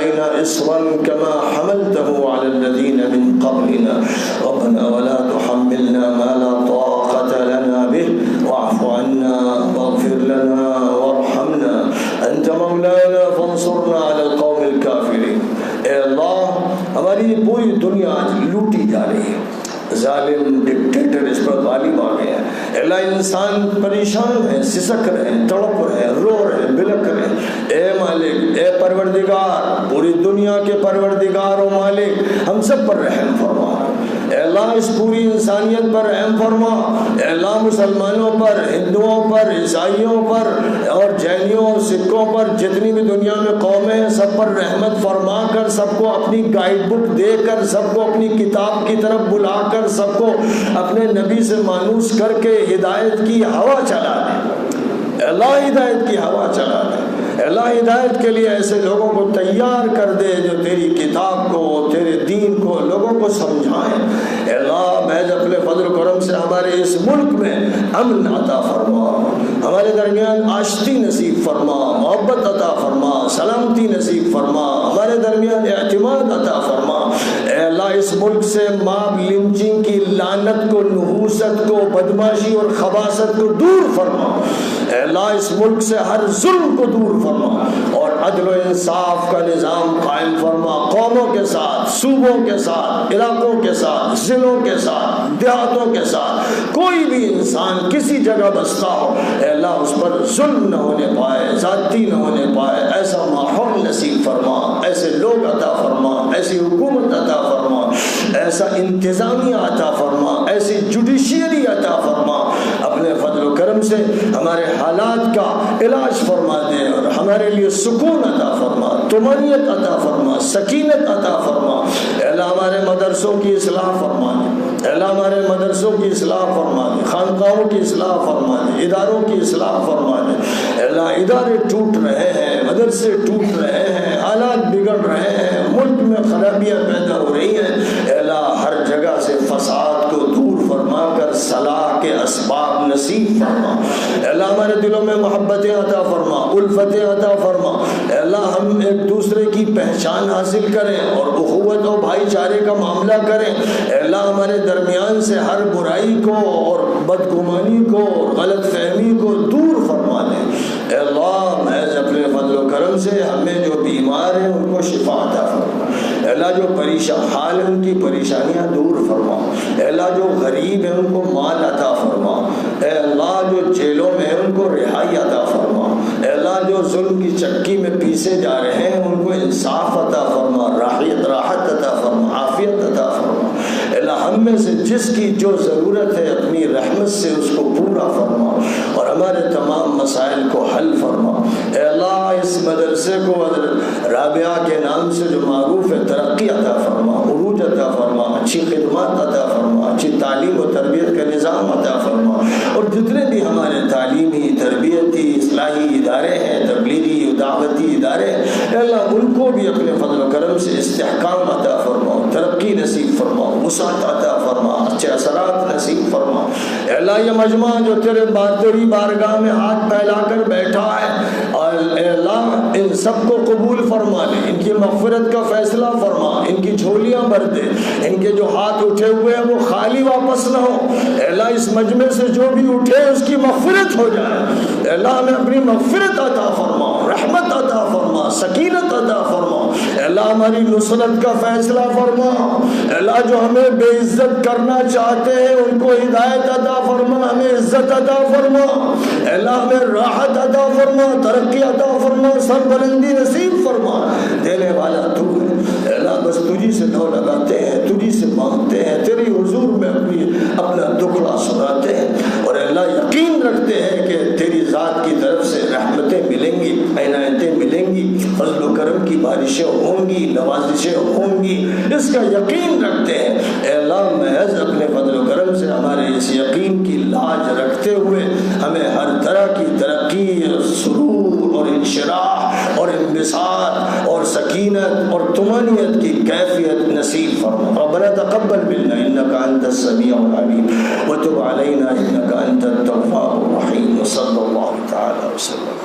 علينا إصرا كما حملته على الذين من قبلنا ربنا ولا تحملنا ما لا طاقة لنا به واعف عنا واغفر لنا وارحمنا أنت مولانا فانصرنا على القوم الكافرين. اے اللہ ہماری پوری دنیا لوٹی جا رہی ہے، ظالم ڈکٹیٹر اس پر غالب آ گئے ہیں. اللہ انسان پریشان ہے، سسک رہے ہیں، تڑپ رہے ہیں، رو رہے ہیں، بلک رہے ہیں. اے مالک، اے پروردگار، پوری دنیا کے پروردگار و مالک، ہم سب پر رحم فرما. اے اللہ اس پوری انسانیت پر رحم فرما. اے اللہ مسلمانوں پر، ہندوؤں پر، عیسائیوں پر اور جینیوں اور سکھوں پر، جتنی بھی دنیا میں قومیں ہیں سب پر رحمت فرما کر، سب کو اپنی گائیڈ بک دے کر، سب کو اپنی کتاب کی طرف بلا کر، سب کو اپنے نبی سے مانوس کر کے ہدایت کی ہوا چلا دے. اللہ ہدایت کی ہوا چلا دے. اللہ ہدایت کے لیے ایسے لوگوں کو تیار کر دے جو تیری کتاب کو، تیرے دین کو لوگوں کو سمجھائیں. اے اللہ محض اپنے فضل و کرم سے ہمارے اس ملک میں امن عطا فرما، ہمارے درمیان آشتی نصیب فرما، محبت عطا فرما، سلامتی نصیب فرما، ہمارے درمیان اعتماد عطا فرما. اے اللہ اس ملک سے ماب لنچنگ کی لعنت کو، نحوست کو، بدماشی اور خباثت کو دور فرما. اے اللہ اس ملک سے ہر ظلم کو دور فرما اور عدل و انصاف کا نظام قائم فرما. قوموں کے ساتھ، صوبوں کے ساتھ، علاقوں کے ساتھ، ضلعوں کے ساتھ، دیہاتوں کے ساتھ کوئی بھی انسان کسی جگہ بستا ہو، اے اللہ اس پر ظلم نہ ہونے پائے، زیادتی نہ ہونے پائے. ایسا ماحول نصیب فرما، ایسے لوگ عطا فرما، ایسی حکومت عطا فرما، ایسا انتظامیہ عطا فرما، ایسی جوڈیشیری عطا فرما. اپنے فضل و کرم سے ہمارے حالات کا علاج فرما دے اور ہمارے لیے سکون عطا فرما، طمانینت عطا فرما، سکینت عطا فرما. اے اللہ ہمارے مدرسوں کی اصلاح فرما دے. اے اللہ ہمارے مدرسوں کی اصلاح فرما دے، خانقاہوں کی اصلاح فرما دے، اداروں کی اصلاح فرما دے. اے اللہ ادارے ٹوٹ رہے ہیں، مدرسے ٹوٹ رہے ہیں، حالات بگڑ رہے ہیں، ملک میں خرابیاں پیدا ہو رہی ہیں. اے اللہ ہر جگہ سے فساد کو دور فرما کر صلاح کے اسباب نصیب فرما. اے اللہ ہمارے دلوں میں محبتیں عطا فرما، الفتیں عطا فرما. اے اللہ ہم ایک دوسرے کی پہچان حاصل کریں اور اخوت و بھائی چارے کا معاملہ کریں. اے اللہ ہمارے درمیان سے ہر برائی کو اور بدگمانی کو اور غلط فہمی کو دور فرما دیں. اے اللہ محض اپنے فضل و کرم سے ہمیں جو بیمار ہیں ان کو شفا عطا فرما. اے اللہ جو پریشان حال ہیں ان کی پریشانیاں دور فرما. اے اللہ جو غریب ہیں ان کو مال عطا فرما. اے اللہ جو جیلوں میں ہیں ان کو رہائی عطا فرما. اے اللہ جو ظلم کی چکی میں پیسے جا رہے ہیں ان کو انصاف عطا فرما، راحت عطا فرما، عافیت عطا فرما. اے اللہ ہم میں سے جس کی جو ضرورت ہے اپنی رحمت سے اس کو پورا فرما اور ہمارے تمام مسائل کو حل فرما. اے اللہ اس مدرسے کو رابعہ کے نام سے جو معروف ہے ترقی عطا فرما، عروج عطا فرما، اچھی خدمات عطا فرما، اچھی تعلیم و تربیت کا نظام عطا فرما. اور جتنے بھی ہمارے تعلیمی، تربیتی، اصلاحی ادارے ہیں، تبلیغی دعوتی ادارے، اے اللہ ان کو بھی اپنے فضل و کرم سے استحکام عطا فرما، ترقی نصیب فرما، وسعت عطا فرما، اچھے اثرات نصیب فرما. اے اللہ یہ مجمع جو تیری بارگاہ میں ہاتھ پھیلا کر بیٹھا ہے، اور اے اللہ ان سب کو قبول فرما لے، ان کی مغفرت کا فیصلہ فرما، ان کی جھولیاں بھر دے، ان کے جو ہاتھ اٹھے ہوئے ہیں وہ خالی واپس نہ ہو. اے اللہ اس مجمع سے جو بھی اٹھے اس کی مغفرت ہو جائے. اے اللہ ہمیں اپنی مغفرت عطا فرما، رحمت عطا فرما، سکینت عطا فرما. اے اللہ ہماری نصرت کا فیصلہ فرما. اے اللہ جو ہمیں بے عزت کرنا چاہتے ہیں ان کو ہدایت عطا فرما، ہمیں عزت عطا فرما. اے اللہ ہمیں راحت عطا فرما، ترقی عطا فرما، سربلندی نصیب فرما. دینے والا تو ہے. اے اللہ بس تجھی سے دو لگاتے ہیں، تجھی سے مانگتے ہیں، تیری حضور میں اپنا دکھڑا سناتے ہیں. اور اے اللہ یقین رکھتے ہیں کہ تیری ذات کی طرف سے رحمتیں ملیں گی، عنایتیں ملیں گی، فضل و کرم کی بارشیں ہوں گی، نوازشیں ہوں گی، اس کا یقین رکھتے ہیں. اے اللہ محض اپنے فضل و کرم سے ہمارے اس یقین کی لاج رکھتے ہوئے ہمیں ہر طرح کی ترقی اور سرور اور انشراح اور انبساط اور سکینت اور طمانینت کی کیفیت نصیب فرما. ربنا تقبل منا انك انت السميع العليم وتب علينا انك انت التواب الرحيم. وصلى الله تعالى وسلم